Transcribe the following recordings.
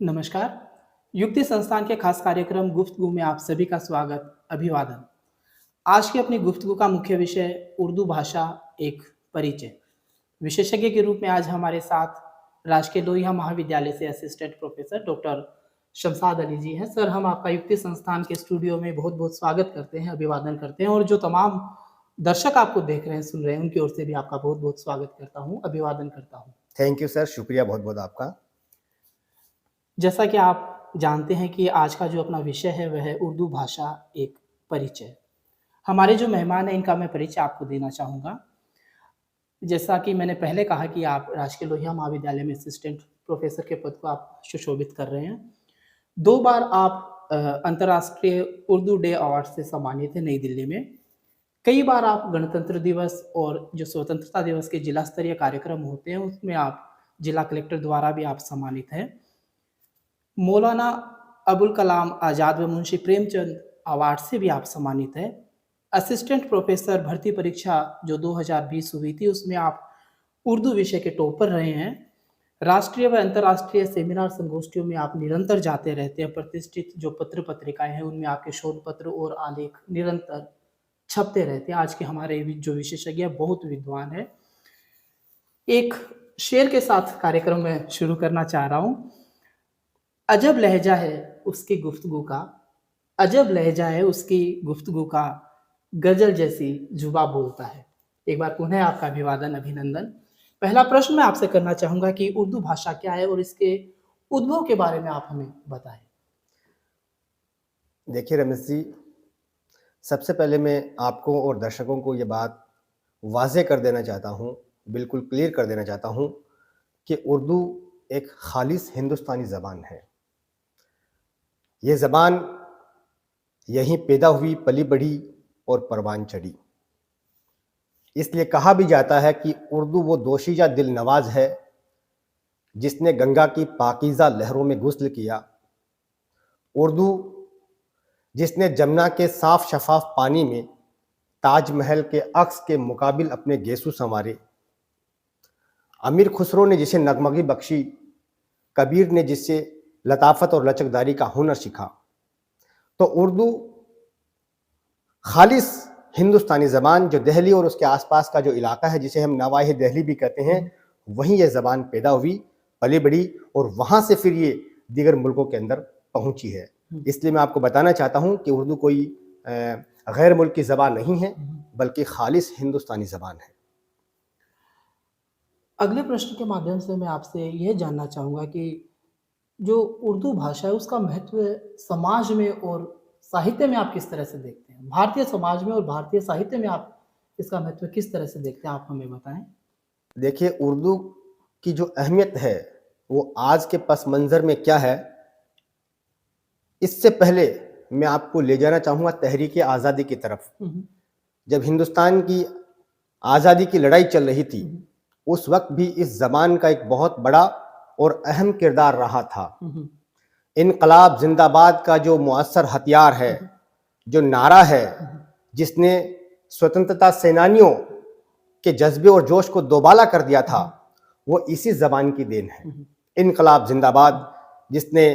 नमस्कार। युक्ति संस्थान के खास कार्यक्रम गुफ्तगू में आप सभी का स्वागत, अभिवादन। आज की अपनी गुफ्तगू का मुख्य विषय उर्दू भाषा एक परिचय। विशेषज्ञ के रूप में आज हमारे साथ राजकीय लोहिया महाविद्यालय से assistant professor doctor Shamshad Ali ji हैं। सर, हम आपका युक्ति संस्थान के स्टूडियो में बहुत-बहुत स्वागत करते हैं, अभिवादन करते हैं और जो तमाम दर्शक आपको देख रहे हैं, सुन रहे हैं, उनकी ओर से भी आपका बहुत-बहुत स्वागत करता हूँ, अभिवादन करता हूँ। थैंक यू सर, शुक्रिया बहुत बहुत आपका। जैसा कि आप जानते हैं कि आज का जो अपना विषय है वह है उर्दू भाषा एक परिचय। हमारे जो मेहमान हैं इनका मैं परिचय आपको देना चाहूँगा। जैसा कि मैंने पहले कहा कि आप राजकीय लोहिया महाविद्यालय में असिस्टेंट प्रोफेसर के पद को आप सुशोभित कर रहे हैं। 2 बार आप अंतर्राष्ट्रीय उर्दू डे अवार्ड से सम्मानित हैं नई दिल्ली में। कई बार आप गणतंत्र दिवस और जो स्वतंत्रता दिवस के जिला स्तरीय कार्यक्रम होते हैं उसमें आप जिला कलेक्टर द्वारा भी आप सम्मानित हैं। मौलाना अबुल कलाम आज़ाद व मुंशी प्रेमचंद अवार्ड से भी आप सम्मानित हैं। असिस्टेंट प्रोफेसर भर्ती परीक्षा जो 2020 हुई थी उसमें आप उर्दू विषय के टॉपर रहे हैं। राष्ट्रीय व अंतर्राष्ट्रीय सेमिनार संगोष्ठियों में आप निरंतर जाते रहते हैं। प्रतिष्ठित जो पत्र पत्रिकाएं हैं उनमें आपके शोध पत्र और आलेख निरंतर छपते रहते हैं। आज के हमारे जो विशेषज्ञ हैं बहुत विद्वान है। एक शेर के साथ कार्यक्रम में शुरू करना चाह रहा हूँ। अजब लहजा है उसकी गुफ्तगू का, अजब लहजा है उसकी गुफ्तगू का, गजल जैसी जुबा बोलता है। एक बार पुनः आपका अभिवादन, अभिनंदन। पहला प्रश्न मैं आपसे करना चाहूँगा कि उर्दू भाषा क्या है और इसके उद्भव के बारे में आप हमें बताएं। देखिए रमेश जी, सबसे पहले मैं आपको और दर्शकों को ये बात वाज़ेह कर देना चाहता हूँ, बिल्कुल क्लियर कर देना चाहता हूँ कि उर्दू एक खालिस हिंदुस्तानी ज़बान है। ये ज़बान यहीं पैदा हुई, पली बढ़ी और परवान चढ़ी। इसलिए कहा भी जाता है कि उर्दू वो दोशीजा दिल नवाज है जिसने गंगा की पाकीज़ा लहरों में गुस्ल किया। उर्दू जिसने जमुना के साफ शफाफ पानी में ताजमहल के अक्स के मुकाबिल अपने गेसू संवारे। अमीर खुसरो ने जिसे नगमगी बख्शी, कबीर ने जिससे लताफत और लचकदारी का हुनर सीखा। तो उर्दू खालिस हिंदुस्तानी ज़बान जो दिल्ली और उसके आसपास का जो इलाका है जिसे हम नवाही दिल्ली भी कहते हैं, वहीं ये ज़बान पैदा हुई, पली बढ़ी और वहाँ से फिर ये दीगर मुल्कों के अंदर पहुँची है। इसलिए मैं आपको बताना चाहता हूँ कि उर्दू कोई गैर मुल्क की ज़बान नहीं है बल्कि खालिस हिंदुस्तानी ज़बान है। अगले प्रश्न के माध्यम से मैं आपसे यह जानना चाहूँगा कि जो उर्दू भाषा है उसका महत्व समाज में और साहित्य में आप किस तरह से देखते हैं? भारतीय समाज में और भारतीय साहित्य में आप इसका महत्व किस तरह से देखते हैं, आप हमें बताएं। देखिए, उर्दू की जो अहमियत है वो आज के पस मंज़र में क्या है, इससे पहले मैं आपको ले जाना चाहूँगा तहरीक आज़ादी की तरफ। जब हिंदुस्तान की आज़ादी की लड़ाई चल रही थी उस वक्त भी इस ज़बान का एक बहुत बड़ा और अहम किरदार रहा था। इनकलाब जिंदाबाद का जो मुअस्सर हथियार है, जो नारा है, जिसने स्वतंत्रता सेनानियों के जज्बे और जोश को दोबाला कर दिया था, वो इसी ज़बान की देन है। इनकलाब जिंदाबाद जिसने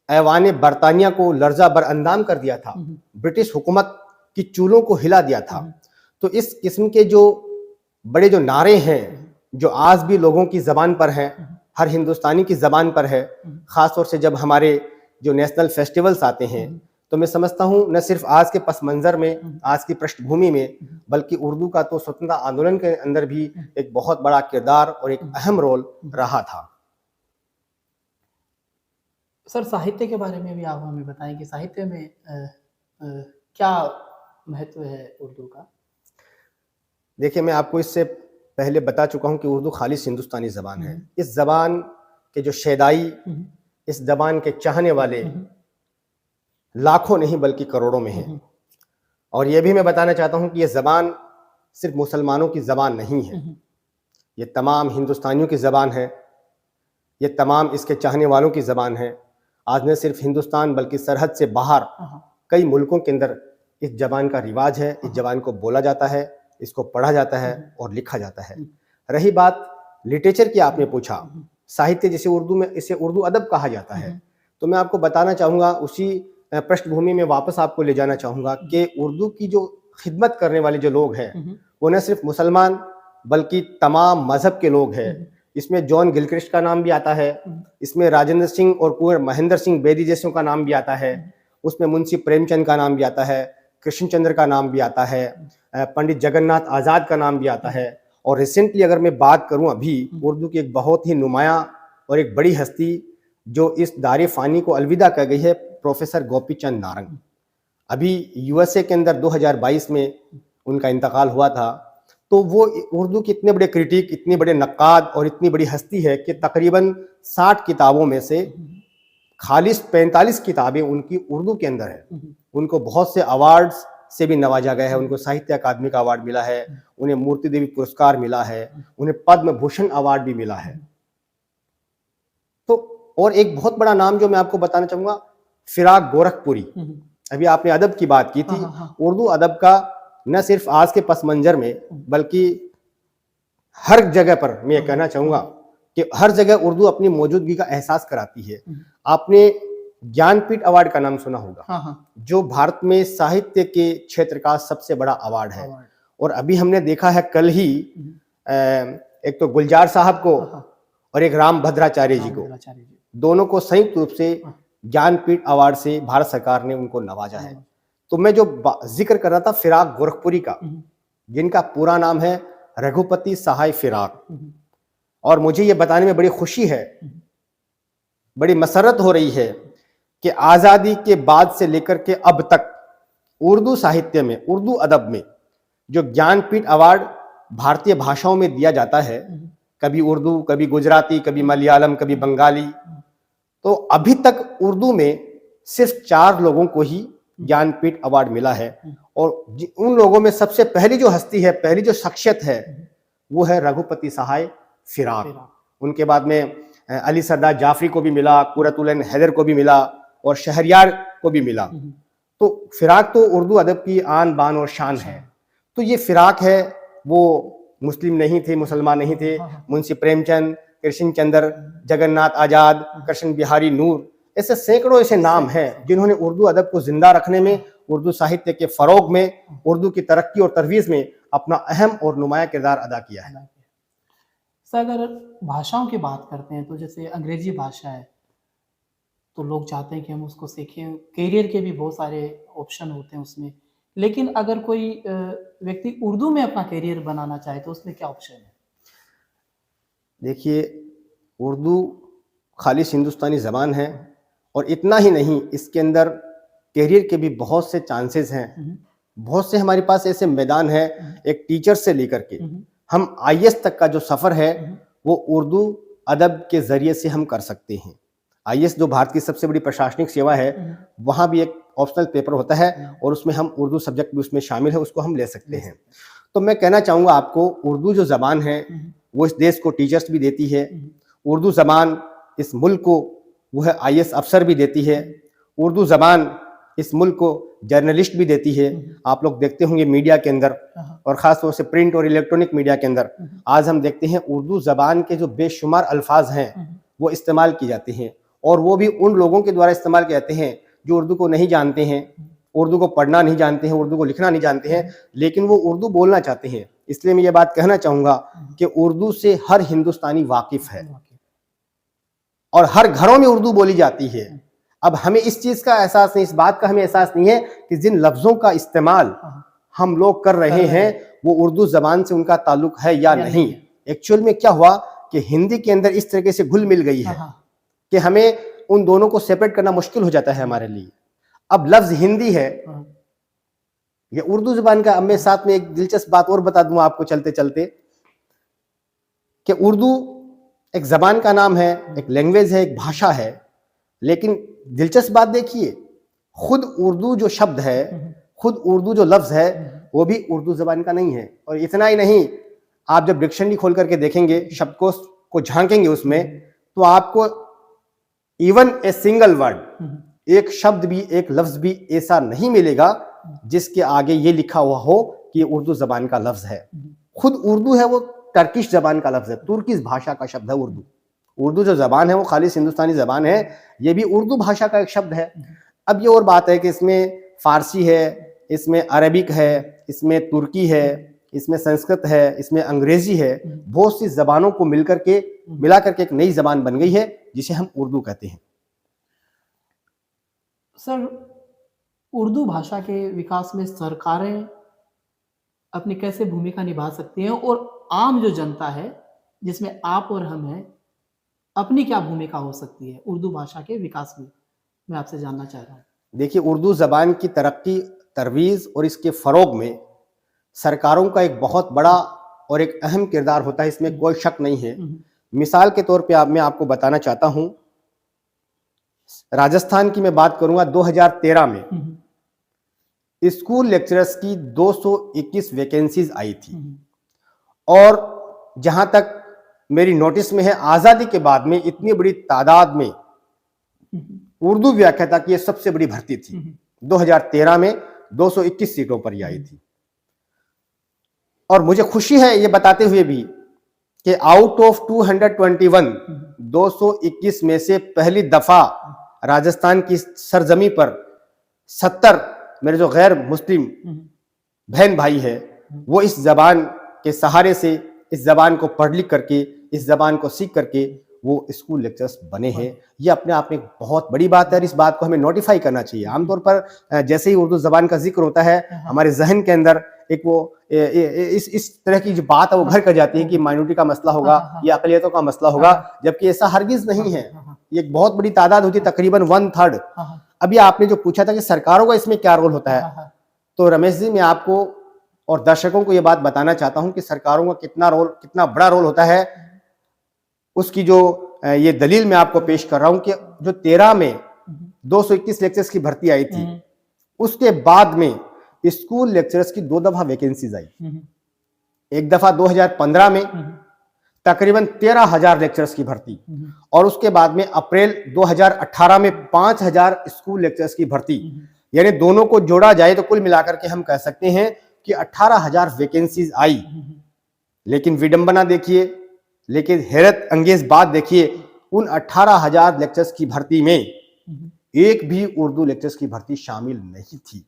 ऐवान बरतानिया को लर्जा बरअंदाम कर दिया था, ब्रिटिश हुकूमत की चूलों को हिला दिया था। तो इस किस्म के जो बड़े जो नारे हैं जो आज भी लोगों की ज़बान पर हैं, हर हिंदुस्तानी की ज़बान पर है, ख़ास तौर से जब हमारे जो नेशनल फेस्टिवल्स आते हैं, तो मैं समझता हूँ न सिर्फ आज के पस मंज़र में, आज की पृष्ठभूमि में, बल्कि उर्दू का तो स्वतंत्रता आंदोलन के अंदर भी एक बहुत बड़ा किरदार और एक अहम रोल रहा था। सर, साहित्य के बारे में भी आप हमें बताएं कि साहित्य में क्या महत्व है उर्दू का? देखिए, मैं आपको इससे पहले बता चुका हूं कि उर्दू खालिस हिंदुस्तानी ज़बान है। इस ज़बान के जो शैदाई, इस ज़बान के चाहने वाले लाखों नहीं बल्कि करोड़ों में हैं। और यह भी मैं बताना चाहता हूं कि यह ज़बान सिर्फ मुसलमानों की ज़बान नहीं है, ये तमाम हिंदुस्तानियों की ज़बान है, ये तमाम इसके चाहने वालों की ज़बान है। आज न सिर्फ हिंदुस्तान बल्कि सरहद से बाहर कई मुल्कों के अंदर इस ज़बान का रिवाज है, इस ज़बान को बोला जाता है, इसको पढ़ा जाता है और लिखा जाता है। रही बात लिटरेचर की, आपने पूछा, साहित्य, जिसे उर्दू में इसे उर्दू अदब कहा जाता है, तो मैं आपको बताना चाहूँगा, उसी पृष्ठभूमि में वापस आपको ले जाना चाहूँगा कि उर्दू की जो खिदमत करने वाले जो लोग हैं, वो न सिर्फ मुसलमान बल्कि तमाम मजहब के लोग हैं। इसमें जॉन गिलक्रिस्ट का नाम भी आता है, इसमें राजेंद्र सिंह और कुंवर महेंद्र सिंह बेदी जैसों का नाम भी आता है, उसमें मुंशी प्रेमचंद का नाम भी आता है, कृष्णचंद्र का नाम भी आता है, पंडित जगन्नाथ आज़ाद का नाम भी आता है। और रिसेंटली अगर मैं बात करूं, अभी उर्दू की एक बहुत ही नुमाया और एक बड़ी हस्ती जो इस दारे फ़ानी को अलविदा कर गई है, प्रोफेसर गोपी चंद नारंग। अभी यूएसए के अंदर 2022 में उनका इंतकाल हुआ था। तो वो उर्दू के इतने बड़े क्रिटिक, इतने बड़े नक्काद और इतनी बड़ी हस्ती है कि तकरीबन 60 किताबों में से खालिस 45 किताबें उनकी उर्दू के अंदर है। उनको बहुत से अवार्ड्स से भी नवाजा गया है, उनको साहित्य अकादमी का अवार्ड मिला है, उन्हें मूर्ति देवी पुरस्कार मिला है, उन्हें पद्म भूषण अवार्ड भी मिला है। तो और एक बहुत बड़ा नाम जो मैं आपको बताना चाहूंगा, फिराक गोरखपुरी। अभी आपने अदब की बात की थी, उर्दू अदब का न सिर्फ आज के पस मंजर में बल्कि हर जगह पर मैं कहना चाहूंगा कि हर जगह उर्दू अपनी मौजूदगी का एहसास कराती है। आपने ज्ञानपीठ अवार्ड का नाम सुना होगा, जो भारत में साहित्य के क्षेत्र का सबसे बड़ा अवार्ड है। और अभी हमने देखा है कल ही एक तो गुलजार साहब को और एक राम भद्राचार्य जी को, दोनों को संयुक्त रूप से ज्ञानपीठ अवार्ड से भारत सरकार ने उनको नवाजा है। तो मैं जो जिक्र कर रहा था फिराक गोरखपुरी का, जिनका पूरा नाम है रघुपति सहाय फिराक, और मुझे ये बताने में बड़ी खुशी है, बड़ी मसरत हो रही है कि आज़ादी के बाद से लेकर के अब तक उर्दू साहित्य में, उर्दू अदब में जो ज्ञानपीठ अवार्ड भारतीय भाषाओं में दिया जाता है, कभी उर्दू, कभी गुजराती, कभी मलयालम, कभी बंगाली, तो अभी तक उर्दू में सिर्फ 4 लोगों को ही ज्ञानपीठ अवार्ड मिला है। और उन लोगों में सबसे पहली जो हस्ती है, पहली जो शख्सियत है, वो है रघुपति सहाय फिराक। उनके बाद में अली सरदार जाफरी को भी मिला, कुरतुल हैदर को भी मिला और शहरयार को भी मिला। तो फिराक तो उर्दू अदब की आन बान और शान है। तो ये फिराक है, वो मुस्लिम नहीं थे, मुसलमान नहीं थे। मुंशी प्रेमचंद, कृष्णचंद्र, जगन्नाथ आज़ाद, कृष्ण बिहारी नूर, ऐसे सैकड़ों ऐसे नाम हैं जिन्होंने उर्दू अदब को जिंदा रखने में, उर्दू साहित्य के फरोग में, उर्दू की तरक्की और तरवीज में अपना अहम और नुमाया किरदार अदा किया है। सर, अगर भाषाओं की बात करते हैं तो जैसे अंग्रेजी भाषा है, तो लोग चाहते हैं कि हम उसको सीखें, करियर के भी बहुत सारे ऑप्शन होते हैं उसमें, लेकिन अगर कोई व्यक्ति उर्दू में अपना करियर बनाना चाहे तो उसमें क्या ऑप्शन है? देखिए, उर्दू खालिस हिंदुस्तानी ज़बान है और इतना ही नहीं, इसके अंदर करियर के भी बहुत से चांसेस हैं। बहुत से हमारे पास ऐसे मैदान हैं, एक टीचर से लेकर के हम आईएएस तक का जो सफ़र है वो उर्दू अदब के ज़रिए से हम कर सकते हैं। आईएएस जो भारत की सबसे बड़ी प्रशासनिक सेवा है, वहाँ भी एक ऑप्शनल पेपर होता है और उसमें हम उर्दू सब्जेक्ट भी उसमें शामिल है, उसको हम ले सकते हैं। तो मैं कहना चाहूँगा आपको, उर्दू जो ज़बान है वो इस देश को टीचर्स भी देती है, उर्दू ज़बान इस मुल्क को वो है आईएएस अफसर भी देती है, उर्दू ज़बान इस मुल्क को जर्नलिस्ट भी देती है। आप लोग देखते होंगे मीडिया के अंदर और ख़ास तौर से प्रिंट और इलेक्ट्रॉनिक मीडिया के अंदर आज हम देखते हैं उर्दू ज़बान के जो बेशुमार अल्फाज हैं वो इस्तेमाल किए जाते हैं, और वो भी उन लोगों के द्वारा इस्तेमाल किए जाते हैं जो उर्दू को नहीं जानते हैं, उर्दू को पढ़ना नहीं जानते हैं, उर्दू को लिखना नहीं जानते हैं, लेकिन वो उर्दू बोलना चाहते हैं। इसलिए मैं ये बात कहना चाहूँगा कि उर्दू से हर हिंदुस्तानी वाकिफ़ है और हर घरों में उर्दू बोली जाती है। अब हमें इस चीज़ का एहसास नहीं, इस बात का हमें एहसास नहीं है कि जिन लफ्ज़ों का इस्तेमाल हम लोग कर रहे हैं वो उर्दू ज़बान से उनका ताल्लुक है या नहीं। एक्चुअल में क्या हुआ कि हिंदी के अंदर इस तरीके से घुल मिल गई है कि हमें उन दोनों को सेपरेट करना मुश्किल हो जाता है हमारे लिए। अब लफ्ज़ हिंदी है, ये उर्दू ज़बान का। अब मैं साथ में एक दिलचस्प बात और बता दूं आपको चलते चलते कि उर्दू एक ज़बान का नाम है, एक लैंग्वेज है, एक भाषा है, लेकिन दिलचस्प बात देखिए, खुद उर्दू जो शब्द है, खुद उर्दू जो लफ्ज़ है, वो भी उर्दू ज़बान का नहीं है। और इतना ही नहीं, आप जब डिक्शनरी खोल करके देखेंगे, शब्दकोश को झांकेंगे उसमें, तो आपको इवन ए सिंगल वर्ड, एक शब्द भी, एक लफ्ज़ भी ऐसा नहीं मिलेगा जिसके आगे ये लिखा हुआ हो कि ये उर्दू ज़बान का लफ्ज़ है। खुद उर्दू है वो टर्किश ज़बान का लफ्ज़ है, तुर्किश भाषा का शब्द है उर्दू। उर्दू जो जबान है वो खालिस हिंदुस्तानी जबान है, ये भी उर्दू भाषा का एक शब्द है। अब ये और बात है कि इसमें फारसी है, इसमें अरबिक है, इसमें तुर्की है, इसमें संस्कृत है, इसमें अंग्रेजी है, बहुत सी जबानों को मिला करके एक नई जबान बन गई है जिसे हम उर्दू कहते हैं। सर, उर्दू भाषा के विकास में सरकारें अपनी कैसे भूमिका निभा सकती हैं और आम जो जनता है जिसमें आप और हम हैं, अपनी क्या भूमिका हो सकती है उर्दू भाषा के विकास में, मैं आपसे जानना चाह रहा हूँ। देखिए, उर्दू जबान की तरक्की, तरवीज और इसके फरोग में सरकारों का एक बहुत बड़ा और एक अहम किरदार होता है, इसमें कोई शक नहीं है। मिसाल के तौर पे मैं आपको बताना चाहता हूं, राजस्थान की मैं बात करूंगा, 2013 में स्कूल लेक्चरर्स की 221 वैकेंसीज आई थी और जहां तक मेरी नोटिस में है, आजादी के बाद में इतनी बड़ी तादाद में उर्दू व्याख्याता की सबसे बड़ी भर्ती थी। 2013 में 221 सीटों पर यह आई थी और मुझे खुशी है ये बताते हुए भी कि आउट ऑफ 221, 221 में से पहली दफा राजस्थान की सरजमी पर 70 मेरे जो गैर मुस्लिम बहन भाई है वो इस जबान के सहारे से, इस जबान को पढ़ लिख करके, इस जबान को सीख करके वो स्कूल लेक्चरर्स बने हैं। ये अपने आप में एक बहुत बड़ी बात है और इस बात को हमें नोटिफाई करना चाहिए। आमतौर पर जैसे ही उर्दू जबान का जिक्र होता है, हमारे जहन के अंदर एक वो इस तरह की जो बात है वो घर कर जाती है कि माइनॉरिटी का मसला होगा या अकलियतों का मसला होगा, जबकि ऐसा हरगिज नहीं है। ये एक बहुत बड़ी तादाद होती है, तकरीबन 1/3। अभी आपने जो पूछा था कि सरकारों का इसमें क्या रोल होता है, तो रमेश जी, मैं आपको और दर्शकों को ये बात बताना चाहता हूं कि सरकारों का कितना बड़ा रोल होता है। उसकी जो ये दलील मैं आपको पेश कर रहा हूं कि जो 13 में 221 लेक्चर्स की भर्ती आई थी, उसके बाद में स्कूल लेक्चरर्स की 2 दफा वैकेंसीज आई। एक दफा 2015 में तकरीबन 13,000 लेक्चरर्स की भर्ती और उसके बाद में अप्रैल 2018 में 5,000 स्कूल लेक्चरर्स की भर्ती। यानी दोनों को जोड़ा जाए तो कुल मिलाकर के हम कह सकते हैं कि 18,000 वैकेंसीज आई। लेकिन विडंबना देखिए, लेकिन हैरत अंगेज बात देखिए, उन 18,000 लेक्चर्स की भर्ती में एक भी उर्दू लेक्चर्स की भर्ती शामिल नहीं थी।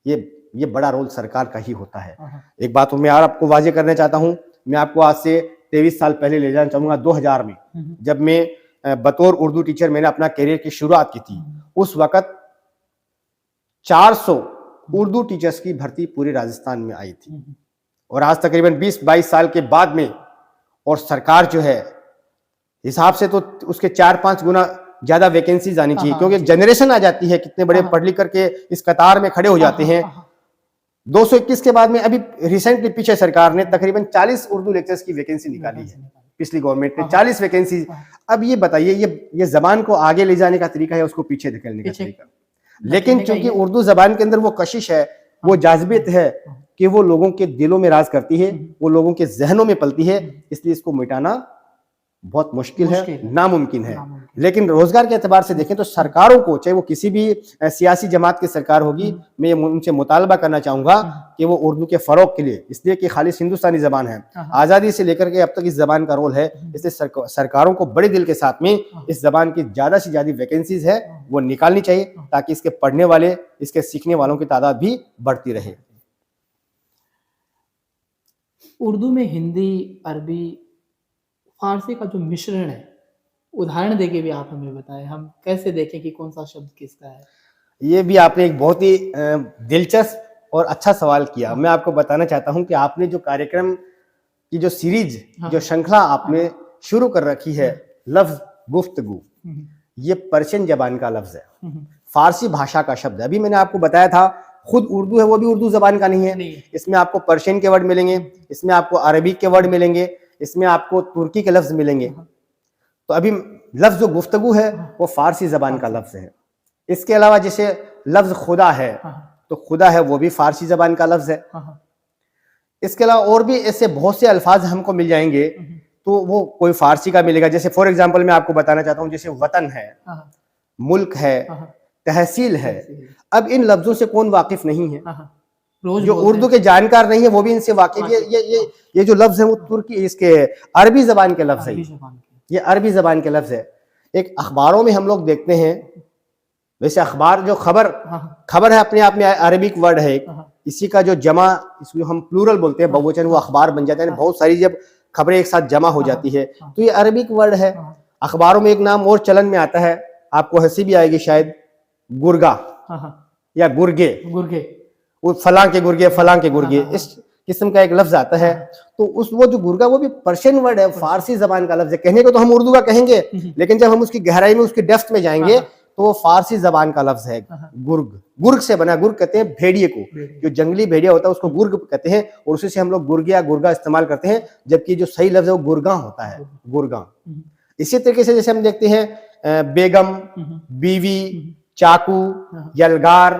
ये बड़ा रोल सरकार का ही होता है। एक बात मैं और आपको वाजे करना चाहता हूं, मैं आपको आज से 23 साल पहले ले जाना चाहूंगा। 2000 में जब मैं बतौर उर्दू टीचर मैंने अपना करियर की शुरुआत की थी, उस वक्त 400 उर्दू टीचर्स की भर्ती पूरे राजस्थान में आई थी और आज तकरीबन 20-22 साल के बाद में, और सरकार जो है हिसाब से तो उसके 4-5 गुना ज्यादा वैकेंसीज आनी चाहिए, क्योंकि जनरेशन आ जाती है, कितने बड़े पढ़ लिख करके इस कतार में खड़े हो जाते हैं। 221 के बाद में अभी रिसेंटली पीछे सरकार ने तकरीबन 40 उर्दू लेक्चर्स की वैकेंसी निकाली है, पिछली गवर्नमेंट ने 40 वैकेंसी। अब ये बताइए, ये जबान को आगे ले जाने का तरीका है, उसको पीछे धकेलने का तरीका। लेकिन चूंकि उर्दू जबान के अंदर वो कशिश है, वो जाज़िबत है कि वो लोगों के दिलों में राज करती है, वो लोगों के जहनों में पलती है, इसलिए इसको मिटाना बहुत मुश्किल है, नामुमकिन है। लेकिन रोजगार के एतबार से देखें तो सरकारों को, चाहे वो किसी भी सियासी जमात की सरकार होगी, मैं उनसे मुतालबा करना चाहूंगा कि वो उर्दू के फरोग के लिए, इसलिए कि खालिस हिंदुस्तानी जबान है, आज़ादी से लेकर के अब तक इस जबान का रोल है, इसलिए सरकारों को बड़े दिल के साथ में इस जबान की ज्यादा से ज्यादा वैकेंसीज है वो निकालनी चाहिए, ताकि इसके पढ़ने वाले, इसके सीखने वालों की तादाद भी बढ़ती रहे। उर्दू में हिंदी, अरबी, फारसी का जो मिश्रण है, उदाहरण देके भी आप हमें बताएं, हम कैसे देखें कि कौन सा शब्द किसका है। ये भी आपने एक बहुत ही दिलचस्प और अच्छा सवाल किया। मैं आपको बताना चाहता हूं कि आपने जो कार्यक्रम की जो सीरीज, जो श्रृंखला आपने शुरू कर रखी है, लफ्ज गुफ्तगू, ये पर्शियन जबान का लफ्ज है, फारसी भाषा का शब्द है। अभी मैंने आपको बताया था, खुद उर्दू है वो भी उर्दू जबान का नहीं है, इसमें आपको पर्शियन के वर्ड मिलेंगे, इसमें आपको अरबी के वर्ड मिलेंगे, इसमें आपको तुर्की के लफ्ज मिलेंगे। तो अभी लफ्ज जो गुफ्तगू है वो फारसी जबान का लफ्ज है। इसके अलावा जैसे लफ्ज खुदा है, तो खुदा है वो भी फारसी जबान का लफ्ज है। इसके अलावा और भी ऐसे बहुत से अल्फाज हमको मिल जाएंगे, तो वो कोई फारसी का मिलेगा। जैसे फॉर एग्जांपल मैं आपको बताना चाहता हूँ, जैसे वतन है, मुल्क है, तहसील है। अब इन लफ्जों से कौन वाकिफ नहीं है? जो उर्दू के जानकार नहीं है वो भी इनसे वाकिफ है। ये जो लफ्ज है वो तुर्की, इसके अरबी जबान के लफ्ज है। ये अरबी जबान के लफ्ज है। एक अखबारों में हम लोग देखते हैं, वैसे अखबार जो खबर है अपने आप में अरबिक वर्ड है, इसी का जो जमा, इसको हम प्लूरल बोलते हैं, बहुवचन, वो अखबार बन जाता है। बहुत सारी जब खबरें एक साथ जमा हो जाती है तो ये अरबिक वर्ड है। अखबारों में एक नाम और चलन में आता है, आपको हंसी भी आएगी शायद, गुर्गा या गुर्गे, वो फलां के गुर्गे, फलां के गुर्गे, इस किस्म का एक लफ्ज आता है। तो वो जो गुर्गा, वो भी पर्शियन वर्ड है, फारसी जबान का लफ्ज है। कहने को तो हम उर्दू का कहेंगे, लेकिन जब हम उसकी गहराई में, उसकी डेप्थ में जाएंगे तो वो फारसी जबान का लफ्ज है। गुर्ग से बना, गुर्ग कहते हैं भेड़िए को, जो जंगली भेड़िया होता है उसको गुर्ग कहते हैं, और उसी से हम लोग गुर्गे या गुर्गा इस्तेमाल करते हैं, जबकि जो सही लफ्ज है वो गुरगा होता है, गुरगा। इसी तरीके से जैसे हम देखते हैं बेगम, बीवी, चाकू, यलगार,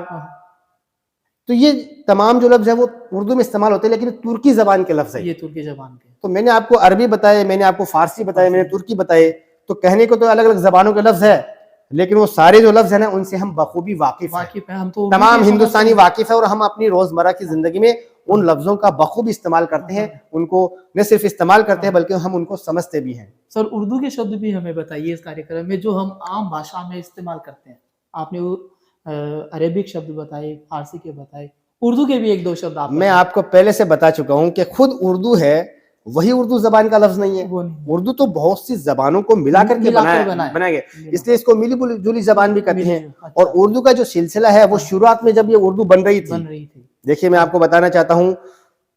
तो ये तमाम जो लफ्ज है वो उर्दू में इस्तेमाल होते हैं, लेकिन तुर्की जबान के लफ्ज है। ये तुर्की जबान के। तो मैंने आपको अरबी बताए, मैंने आपको फारसी बताए, मैंने तुर्की बताए, तो कहने को तो अलग अलग जबानों के लफ्ज है, लेकिन वो सारे जो लफ्ज है ना उनसे हम बखूबी वाकिफ है। हम तो तमाम हिंदुस्तानी वाकिफ है, और हम अपनी रोजमर्रा की जिंदगी में उन लफ्जों का बखूबी इस्तेमाल करते हैं। उनको न सिर्फ इस्तेमाल करते हैं बल्कि हम उनको समझते भी हैं। सर, उर्दू के शब्द भी हमें बताइए इस कार्यक्रम में, जो हम आम भाषा में इस्तेमाल करते हैं। आपने वो अरेबिक शब्द बताए, फारसी के बताए, उर्दू के भी एक दो शब्द आप। मैं आपको पहले से बता चुका हूं कि खुद उर्दू है, वही उर्दू जबान का लफ्ज नहीं है। उर्दू तो बहुत सी जबानों को मिलाकर के बनाया गया, इसलिए इसको मिली जुली जबान भी कहते हैं। और उर्दू का जो सिलसिला है वो शुरुआत में जब ये उर्दू बन रही थी, देखिए मैं आपको बताना चाहता हूं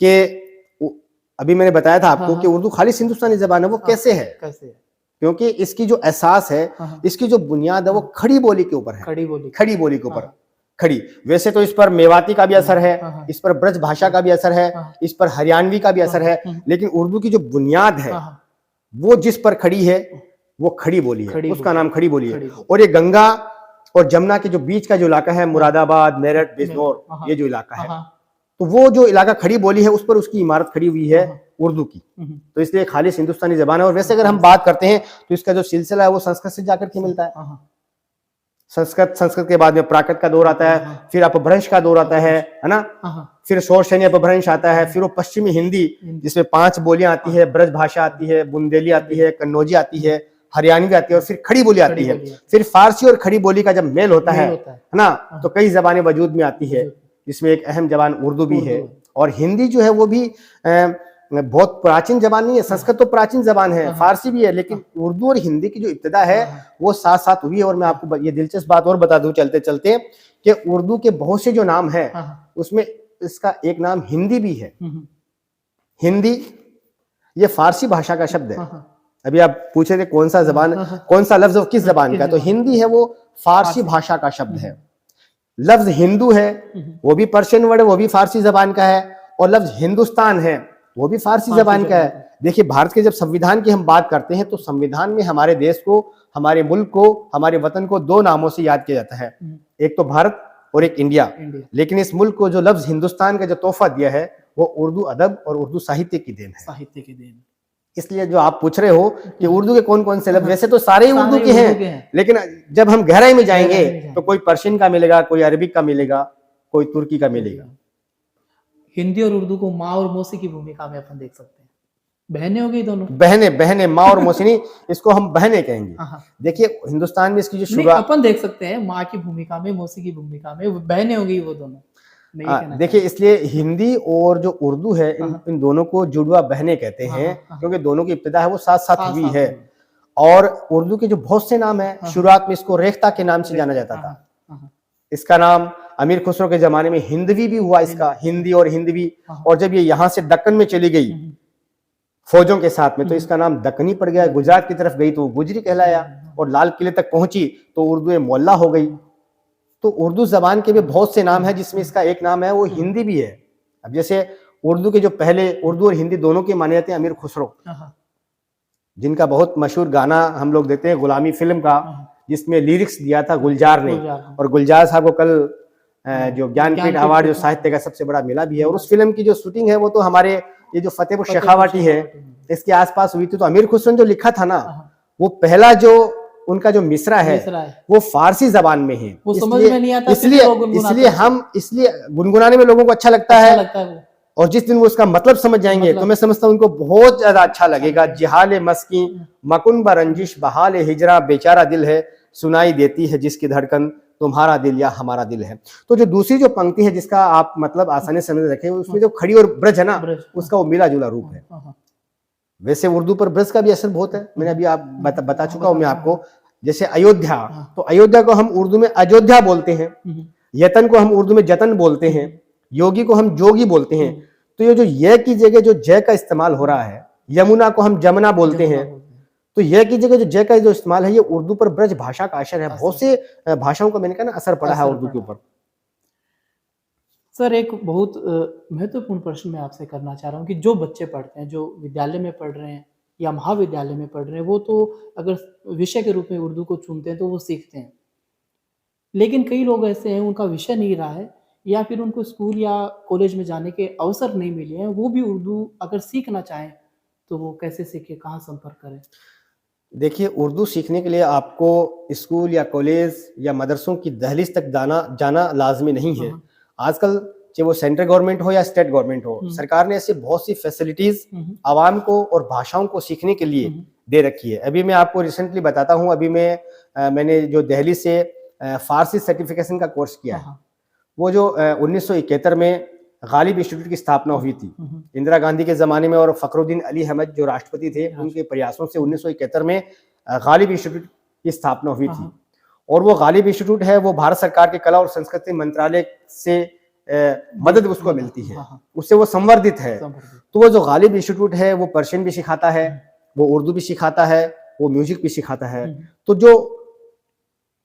कि अभी मैंने बताया था आपको कि उर्दू खालिस हिंदुस्तानी जबान है। वो कैसे है? क्योंकि इसकी जो एहसास है, इसकी जो बुनियाद है, वो खड़ी बोली के ऊपर है। खड़ी बोली के ऊपर खड़ी। वैसे तो इस पर मेवाती का भी असर है, इस पर ब्रज भाषा का भी असर है, इस पर हरियाणवी का भी असर है, लेकिन उर्दू की जो बुनियाद है वो जिस पर खड़ी है वो खड़ी बोली है, उसका नाम खड़ी बोली है। और ये गंगा और जमुना के जो बीच का जो इलाका है, मुरादाबाद, मेरठ, बिजनौर, ये जो इलाका है, तो वो जो इलाका खड़ी बोली है उस पर उसकी इमारत खड़ी हुई है उर्दू की। तो इसलिए खालिस हिंदुस्तानी जबान है। और वैसे अगर हम बात करते हैं तो इसका जो सिलसिला है वो संस्कृत से जाकर के मिलता है। संस्कृत के बाद में प्राकृत का दौर आता है, फिर अपभ्रंश का दौर आता है ना, फिर शोरशनी अपभ्रंश आता है, फिर वो पश्चिमी हिंदी जिसमें 5 बोलियां आती है, ब्रज भाषा आती है, बुंदेली आती है, कन्नौजी आती है, हरियाणवी आती है, और फिर खड़ी बोली आती है। फिर फारसी और खड़ी बोली का जब मेल होता है ना, तो कई जबानें वजूद में आती है, जिसमें एक अहम जबान उर्दू भी है। और हिंदी जो है वो भी बहुत प्राचीन जबान नहीं है। संस्कृत तो प्राचीन जबान है, फारसी भी है, लेकिन उर्दू और हिंदी की जो इब्तिदा है वो साथ साथ हुई है। और मैं आपको ये दिलचस्प बात और बता दूं चलते चलते कि उर्दू के बहुत से जो नाम है उसमें इसका एक नाम हिंदी भी है। हिंदी ये फारसी भाषा का शब्द है। अभी आप पूछे थे कौन सा जबान, कौन सा लफ्ज किस जबान का, तो हिंदी है वो फारसी भाषा का शब्द है। लफ्ज हिंदू है वो भी पर्शियन वर्ड है, वो भी फारसी जबान का है। और लफ्ज हिंदुस्तान है वो भी फारसी जबान का है। देखिए भारत के जब संविधान की हम बात करते हैं तो संविधान में हमारे देश को, हमारे मुल्क को, हमारे वतन को 2 नामों से याद किया जाता है, एक तो भारत और एक इंडिया। लेकिन इस मुल्क को जो लफ्ज हिंदुस्तान का जो तोहफा दिया है वो उर्दू अदब और उर्दू साहित्य की देन है। इसलिए जो आप पूछ रहे हो कि उर्दू के कौन कौन से लफ्ज, वैसे तो सारे ही उर्दू के हैं, लेकिन जब हम गहराई में जाएंगे तो कोई पर्शियन का मिलेगा, कोई अरबिक का मिलेगा, कोई तुर्की का मिलेगा। हिंदी और उर्दू को माँ और मौसी की भूमिका में अपन देख सकते हैं। बहनें हो गई दोनों, बहनें माँ और मौसी नहीं, इसको हम बहनें कहेंगे। देखिए हिंदुस्तान में इसकी जो शुरुआत अपन देख सकते हैं, माँ की भूमिका में, मौसी की भूमिका में, बहनें हो गई वो दोनों। देखिए इसलिए हिंदी और जो उर्दू है इन दोनों को जुड़वा बहनें कहते हैं, क्योंकि दोनों की इब्तिदा है वो साथ साथ हुई है। और उर्दू के जो बहुत से नाम है, शुरुआत में इसको रेख्ता के नाम से जाना जाता था। इसका नाम अमीर खुसरो के जमाने में हिंदवी भी हुआ, इसका हिंदी और हिंदवी। और जब ये यहाँ से दक्कन में चली गई फौजों के साथ में तो इसका नाम दक्कनी पड़ गया। गुजरात की तरफ गई तो गुजरी कहलाया, और लाल किले तक पहुंची तो उर्दू मोहल्ला हो गई। तो उर्दू जबान के भी बहुत से नाम है, जिसमें इसका एक नाम है वो हिंदी भी है। अब जैसे उर्दू के जो पहले, उर्दू और हिंदी दोनों के माने जाते हैं अमीर खुसरो, जिनका बहुत मशहूर गाना हम लोग देते हैं गुलामी फिल्म का, जिसमें लिरिक्स दिया था गुलजार ने। और गुलजार साहब को कल जो ज्ञानपीठ अवार्ड जो साहित्य का सबसे बड़ा मिला भी है। और उस फिल्म की जो शूटिंग है वो तो हमारे ये जो फतेहपुर शेखावाटी है इसके आसपास हुई थी। तो अमीर खुसरो ने जो लिखा था ना, वो पहला जो उनका जो मिसरा है वो फारसी जबान में है। वो समझ में नहीं आता, इसलिए हम गुनगुनाने में लोगों को अच्छा लगता है। और जिस दिन वो उसका मतलब समझ जाएंगे तो मैं समझता हूँ उनको बहुत ज्यादा अच्छा लगेगा। जिहाल मस्की मकुन बरंजिश बहाल हिजरा बेचारा दिल है, सुनाई देती है जिसकी धड़कन तुम्हारा दिल या हमारा दिल है। तो जो दूसरी जो पंक्ति है जिसका आप मतलब आसानी से समझ रखे, उसमें जो खड़ी और ब्रज है ना, उसका वो मिला जुला रूप है। वैसे उर्दू पर ब्रज का भी असर बहुत है, मैंने अभी आप बता चुका हूं मैं आपको। जैसे अयोध्या, तो अयोध्या को हम उर्दू में अयोध्या बोलते हैं, यतन को हम उर्दू में जतन बोलते हैं, योगी को हम जोगी बोलते हैं। तो ये जो ये की जगह जो जय का इस्तेमाल हो रहा है, यमुना को हम जमुना बोलते हैं, तो यह की जगह जो जय का जो इस्तेमाल है, ये उर्दू पर ब्रज भाषा का असर है। बहुत से भाषाओं का मैंने कहा ना असर पड़ा है उर्दू के ऊपर। सर, एक बहुत महत्वपूर्ण प्रश्न मैं आपसे करना चाह रहा हूँ कि जो बच्चे पढ़ते हैं, जो विद्यालय में पढ़ रहे हैं या महाविद्यालय में पढ़ रहे हैं, वो तो अगर विषय के रूप में उर्दू को चुनते हैं तो वो सीखते हैं। लेकिन कई लोग ऐसे हैं, उनका विषय नहीं रहा है या फिर उनको स्कूल या कॉलेज में जाने के अवसर नहीं मिले हैं, वो भी उर्दू अगर सीखना चाहें तो वो कैसे सीखें, कहाँ संपर्क करें? देखिए, उर्दू सीखने के लिए आपको स्कूल या कॉलेज या मदरसों की दहलीज तक जाना लाजमी नहीं है। आजकल चाहे वो सेंट्रल गवर्नमेंट हो या स्टेट गवर्नमेंट हो, सरकार ने ऐसी बहुत सी फैसिलिटीज आवाम को और भाषाओं को सीखने के लिए दे रखी है। अभी मैं आपको रिसेंटली बताता हूँ, अभी मैंने जो दिल्ली से फारसी सर्टिफिकेशन का कोर्स किया है, वो जो 1971 में गालिब इंस्टीट्यूट की स्थापना हुई थी इंदिरा गांधी के जमाने में, और फखरुद्दीन अली अहमद जो राष्ट्रपति थे, उनके प्रयासों से 1971 में गालिब इंस्टीट्यूट की स्थापना हुई थी। और वो गालिब इंस्टीट्यूट है, वो भारत सरकार के कला और संस्कृति मंत्रालय से मदद उसको मिलती है, उससे वो संवर्धित है। तो वो जो गालिब इंस्टीट्यूट है, वो पर्शियन भी सिखाता है, वो उर्दू भी सिखाता है, वो म्यूजिक भी सिखाता है। तो जो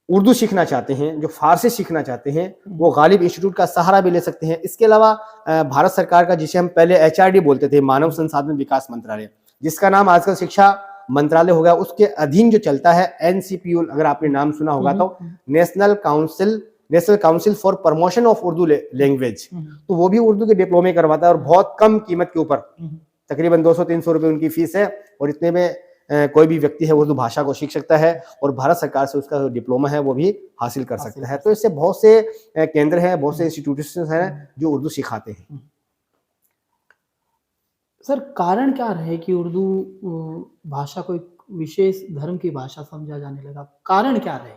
उर्दू सीखना चाहते हैं, जो फारसी सीखना चाहते हैं, वो गालिब इंस्टीट्यूट का सहारा भी ले सकते हैं। इसके अलावा भारत सरकार का, जिसे हम पहले HRD बोलते थे, मानव संसाधन विकास मंत्रालय, जिसका नाम आजकल शिक्षा मंत्रालय हो गया, उसके अधीन जो चलता है NCPU, अगर आपने नाम सुना होगा तो national council for promotion of Urdu language, तो वो भी उर्दू के डिप्लोमे करवाता है और बहुत कम कीमत के ऊपर, तकरीबन 200-300 रुपए उनकी फीस है, और इतने में कोई भी व्यक्ति है उर्दू भाषा को सीख सकता है और भारत सरकार से उसका जो डिप्लोमा है वो भी हासिल कर सकता है। तो इससे बहुत से केंद्र हैं, बहुत से इंस्टीट्यूशंस हैं जो उर्दू सिखाते हैं। सर, कारण क्या रहे कि उर्दू भाषा को एक विशेष धर्म की भाषा समझा जाने लगा? कारण क्या रहे,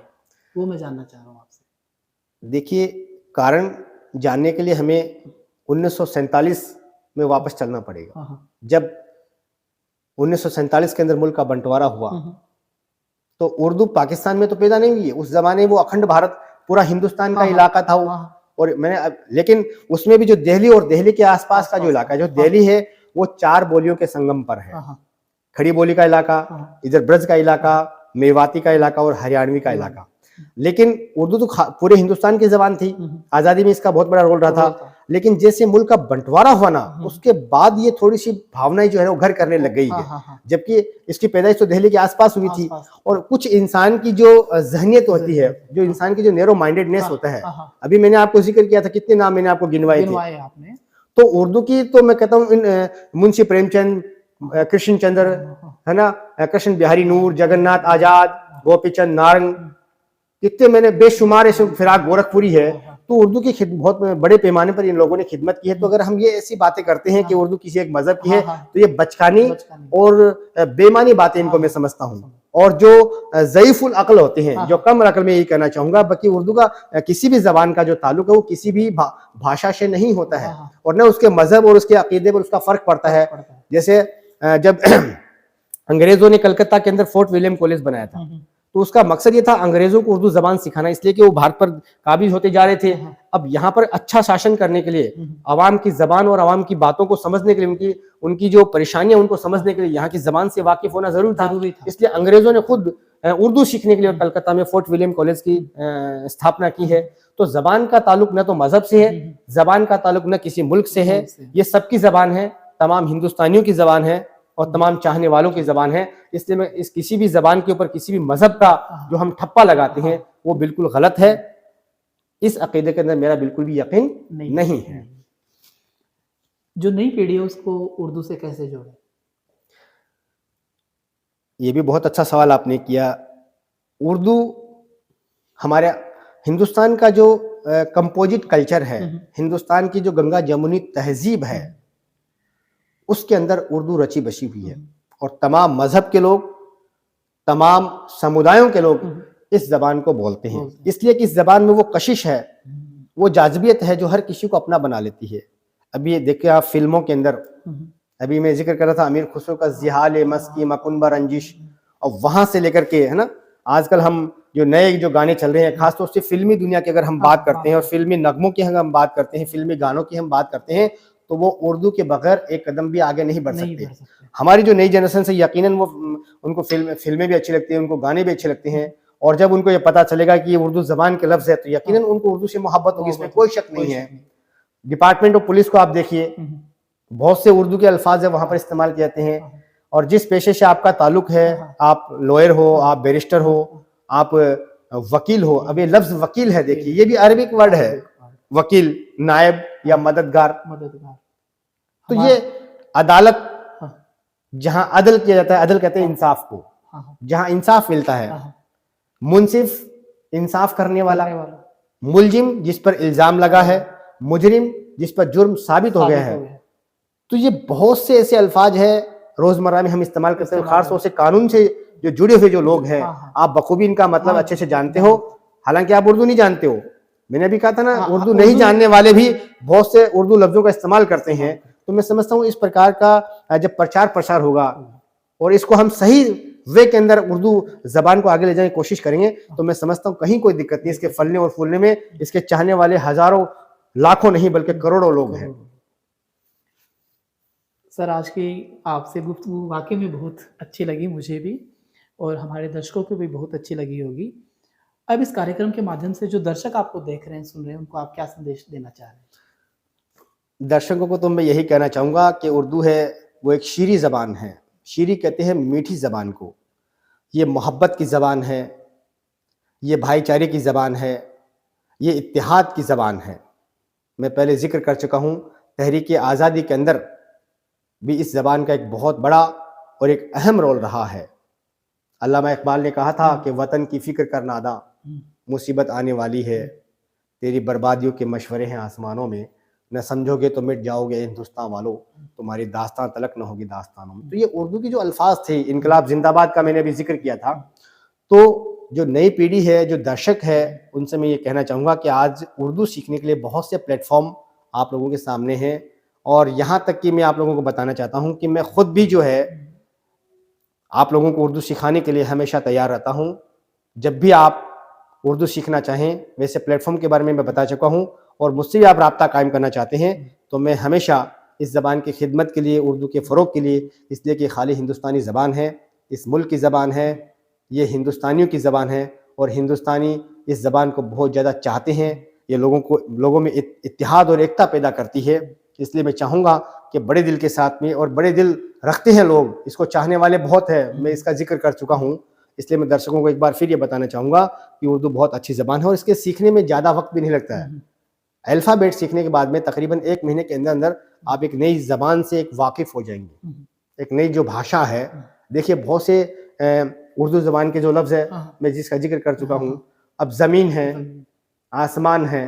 वो मैं जानना चाह रहा हूँ आपसे। देखिए, कारण जानने के लिए हमें 1947 में वापस चलना पड़ेगा। जब 1947 के अंदर मुल्क का बंटवारा हुआ, तो उर्दू पाकिस्तान में तो पैदा नहीं हुई है। उस जमाने वो अखंड भारत, पूरा हिंदुस्तान का इलाका था वो। और लेकिन उसमें भी जो दिल्ली और दिल्ली के आसपास का जो इलाका है, जो दिल्ली है, वो 4 बोलियों के संगम पर है। खड़ी बोली का इलाका, इधर ब्रज का इलाका, मेवाती का इलाका और हरियाणवी का इलाका। लेकिन उर्दू तो पूरे हिंदुस्तान की जबान थी, आजादी में इसका बहुत बड़ा रोल रहा था। लेकिन जैसे मुल्क का बंटवारा हुआ ना, उसके बाद ये थोड़ी सी भावनाएं जो है वो घर करने लग गई है। जबकि इसकी पैदाइश तो दिल्ली के आसपास हुई थी। और कुछ इंसान की जो जहनियत होती है, जो इंसान की जो नैरो माइंडेडनेस होता है, अभी मैंने आपको जिक्र किया था, कितने नाम मैंने आपको गिनवाए थे। तो उर्दू की तो मैं कहता हूँ मुंशी प्रेमचंद, कृष्ण चंद्र, है ना, कृष्ण बिहारी नूर, जगन्नाथ आजाद, गोपीचंद नारंग, कितने मैंने बेशुमार ऐसे, फिराक गोरखपुरी है। तो उर्दू की बहुत बड़े पैमाने पर इन लोगों ने खिदमत की है। तो अगर हम ये ऐसी बातें करते हैं कि उर्दू किसी एक मजहब की है, तो ये बचकानी और बेमानी बातें इनको मैं समझता हूँ। और जो ज़ईफुल अक्ल होते हैं, जो कम अक्ल, में यही कहना चाहूंगा, बाकी उर्दू का किसी भी जबान का जो ताल्लुक है वो किसी भी भाषा से नहीं होता है, और न उसके मजहब और उसके अकीदे पर उसका फर्क पड़ता है। जैसे जब अंग्रेजों ने कलकत्ता के अंदर फोर्ट विलियम कॉलेज बनाया था, तो उसका मकसद ये था अंग्रेजों को उर्दू जबान सिखाना, इसलिए कि वो भारत पर काबिज होते जा रहे थे। अब यहाँ पर अच्छा शासन करने के लिए, आवाम की जबान और आवाम की बातों को समझने के लिए, उनकी जो परेशानियां उनको समझने के लिए यहाँ की जबान से वाकिफ होना जरूरी था। इसलिए अंग्रेजों ने खुद उर्दू सीखने के लिए कलकत्ता में फोर्ट विलियम कॉलेज की स्थापना की है। तो जबान का ताल्लुक न तो मजहब से है, जबान का ताल्लुक न किसी मुल्क से है, ये सबकी जबान है, तमाम हिंदुस्तानियों की जबान है और तमाम चाहने वालों की जबान है। इसलिए मैं इस किसी भी जबान के ऊपर किसी भी मजहब का जो हम ठप्पा लगाते हैं वो बिल्कुल गलत है। इस अकीदे के अंदर मेरा बिल्कुल भी यकीन नहीं है। जो नई पीढ़ी है उसको उर्दू से कैसे जोड़े? ये भी बहुत अच्छा सवाल आपने किया। उर्दू हमारे हिंदुस्तान का जो कंपोजिट कल्चर है, हिंदुस्तान की जो गंगा जमुनी तहजीब है, उसके अंदर उर्दू रची बसी हुई है और तमाम मजहब के लोग, तमाम समुदायों के लोग इस जबान को बोलते हैं, इसलिए कि इस जबान में वो कशिश है, वो जाज़बियत है जो हर किसी को अपना बना लेती है। अभी ये देखिए आप फिल्मों के अंदर, अभी मैं जिक्र कर रहा था अमीर खुसरो का जिहाल मस्की मकुन रंजिश, और वहां से लेकर के, है ना, आजकल हम जो नए जो गाने चल रहे हैं, खासतौर से फिल्मी दुनिया की अगर हम बात करते हैं और फिल्मी नगमों की अगर हम बात करते हैं, फिल्मी गानों की हम बात करते हैं, तो वो उर्दू के बगैर एक कदम भी आगे नहीं बढ़ सकते। हमारी जो नई जनरेशन से यकीनन वो उनको फिल्में भी अच्छी लगती हैं, उनको गाने भी अच्छे लगते हैं, और जब उनको ये पता चलेगा कि ये उर्दू जबान के लफ्ज है तो यकीनन उनको उर्दू से मोहब्बत होगी, इसमें कोई शक नहीं है। डिपार्टमेंट ऑफ पुलिस को आप देखिए, बहुत से उर्दू के अल्फाज है वहां पर इस्तेमाल किए जाते हैं, और जिस पेशे से आपका ताल्लुक है, आप लॉयर हो, आप बैरिस्टर हो, आप वकील हो, अब ये लफ्ज वकील है, देखिए ये भी अरबिक वर्ड है, वकील, नायब या मददगार। तो ये अदालत, जहां अदल किया जाता है, अदल कहते हैं इंसाफ को, जहां इंसाफ मिलता है, मुंसिफ इंसाफ करने वाला, मुलजिम जिस पर इल्जाम लगा है, मुजरिम जिस पर जुर्म साबित हो गया है। तो ये बहुत से ऐसे अल्फाज है रोजमर्रा में हम इस्तेमाल करते हैं, खासतौर से कानून से जो जुड़े हुए जो लोग हैं, आप बखूबी इनका मतलब अच्छे से जानते हो, हालांकि आप उर्दू नहीं जानते हो। मैंने अभी कहा था ना, उर्दू नहीं जानने वाले भी बहुत से उर्दू लफ्जों का इस्तेमाल करते हैं। तो मैं समझता हूँ इस प्रकार का जब प्रचार प्रसार होगा और इसको हम सही वे के अंदर उर्दू जबान को आगे ले जाने की कोशिश करेंगे, तो मैं समझता हूँ कहीं कोई दिक्कत नहीं। इसके फलने और फूलने में इसके चाहने वाले हजारों लाखों नहीं बल्कि करोड़ों लोग हैं। सर, आज की आपसे गुफ्तगू वाकई में बहुत अच्छी लगी मुझे भी, और हमारे दर्शकों को भी बहुत अच्छी लगी होगी। अब इस कार्यक्रम के माध्यम से जो दर्शक आपको देख रहे हैं, सुन रहे हैं, उनको आप क्या संदेश देना चाह रहे हैं? दर्शकों को तो मैं यही कहना चाहूँगा कि उर्दू है वो एक शीरी ज़बान है। शीरी कहते हैं मीठी ज़बान को। ये मोहब्बत की ज़बान है, ये भाईचारे की ज़बान है, ये इत्तेहाद की ज़बान है। मैं पहले ज़िक्र कर चुका हूँ, तहरीक आज़ादी के अंदर भी इस ज़बान का एक बहुत बड़ा और एक अहम रोल रहा है। अल्लामा इकबाल ने कहा था कि वतन की फ़िक्र कर नादा, मुसीबत आने वाली है, तेरी बर्बादियों के मशवरे हैं आसमानों में, न समझोगे तो मिट जाओगे हिंदुस्तान वालों, तुम्हारी दास्तान तलक न होगी दास्तानों में। तो ये उर्दू की जो अल्फाज थे, इनकलाब जिंदाबाद का मैंने अभी जिक्र किया था। तो जो नई पीढ़ी है, जो दर्शक है, उनसे मैं ये कहना चाहूँगा कि आज उर्दू सीखने के लिए बहुत से प्लेटफॉर्म आप लोगों के सामने हैं, और यहाँ तक कि मैं आप लोगों को बताना चाहता हूँ कि मैं खुद भी जो है आप लोगों को उर्दू सिखाने के लिए हमेशा तैयार रहता हूँ। जब भी आप उर्दू सीखना चाहें, वैसे प्लेटफॉर्म के बारे में मैं बता चुका हूँ, और मुझसे भी आप राब्ता कायम करना चाहते हैं तो मैं हमेशा इस ज़बान की खिदमत के लिए, उर्दू के फ़रोग़ के लिए, इसलिए कि खाली हिंदुस्तानी ज़बान है, इस मुल्क की ज़बान है, ये हिंदुस्तानियों की ज़बान है, और हिंदुस्तानी इस ज़बान को बहुत ज़्यादा चाहते हैं। ये लोगों में इत्तेहाद और एकता पैदा करती है। इसलिए मैं चाहूँगा कि बड़े दिल के साथ में, और बड़े दिल रखते हैं लोग, इसको चाहने वाले बहुत हैं, मैं इसका जिक्र कर चुका हूँ। इसलिए मैं दर्शकों को एक बार फिर ये बताना चाहूँगा कि उर्दू बहुत अच्छी ज़बान है, और इसके सीखने में ज़्यादा वक्त भी नहीं लगता है। अल्फ़ाबेट सीखने के बाद में तकरीबन 1 महीने के अंदर अंदर आप एक नई ज़बान से एक वाकिफ़ हो जाएंगे। एक नई जो भाषा है, देखिए बहुत से उर्दू ज़बान के जो लफ्ज़ है मैं जिसका जिक्र कर चुका हूँ। अब ज़मीन है, आसमान है,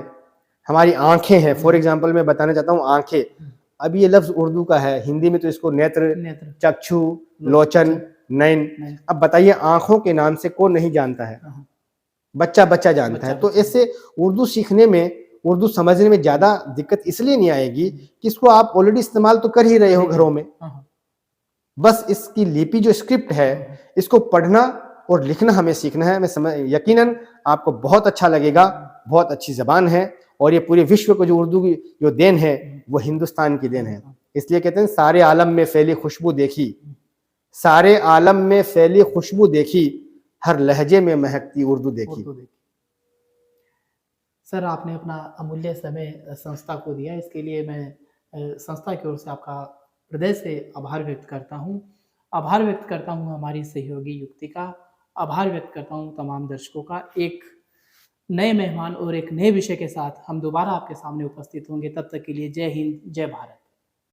हमारी आँखें हैं। फॉर एग्ज़ाम्पल मैं बताना चाहता हूँ आँखें, अब ये लफ्ज़ उर्दू का है, हिंदी में तो इसको नेत्र, चक्षु, लोचन, नैन। अब बताइए आँखों के नाम से कौन नहीं जानता है? बच्चा जानता है। तो इससे उर्दू सीखने में, उर्दू समझने में ज़्यादा दिक्कत इसलिए नहीं आएगी कि इसको आप ऑलरेडी इस्तेमाल तो कर ही रहे हो घरों में। बस इसकी लिपि जो स्क्रिप्ट है, इसको पढ़ना और लिखना हमें सीखना है। यकीनन आपको बहुत अच्छा लगेगा। बहुत अच्छी ज़बान है, और ये पूरे विश्व को जो उर्दू की जो देन है वो हिंदुस्तान की देन है। इसलिए कहते हैं सारे आलम में फैली खुशबू देखी, सारे आलम में फैली खुशबू देखी, हर लहजे में महकती उर्दू देखी। सर, आपने अपना अमूल्य समय संस्था को दिया, इसके लिए मैं संस्था की ओर से आपका हृदय से आभार व्यक्त करता हूँ। आभार व्यक्त करता हूँ हमारी सहयोगी युक्ति का, आभार व्यक्त करता हूँ तमाम दर्शकों का। एक नए मेहमान और एक नए विषय के साथ हम दोबारा आपके सामने उपस्थित होंगे। तब तक के लिए जय हिंद, जय भारत।